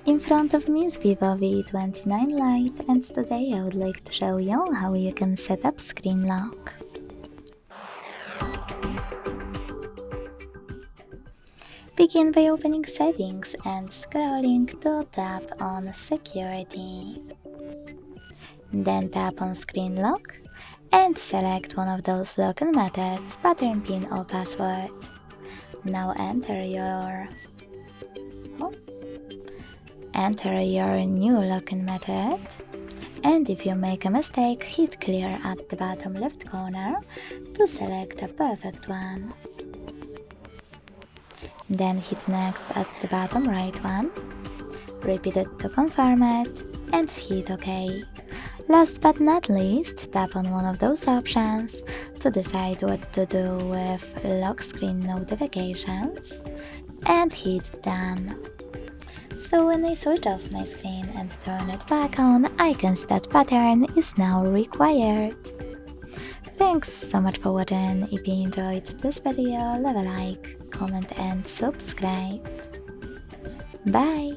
In front of me is VIVO V29 Lite, and today I would like to show you how you can set up screen lock. Begin by opening Settings and scrolling to tap on Security. Then tap on Screen Lock and select one of those login methods, pattern, PIN or password. Now enter your new login method, and if you make a mistake, hit clear at the bottom left corner to select a perfect one. Then hit next at the bottom right one, repeat it to confirm it, and hit OK. Last but not least, tap on one of those options to decide what to do with lock screen notifications, and hit Done. So when I switch off my screen and turn it back on, icons that pattern is now required. Thanks so much for watching. If you enjoyed this video, leave a like, comment and subscribe. Bye!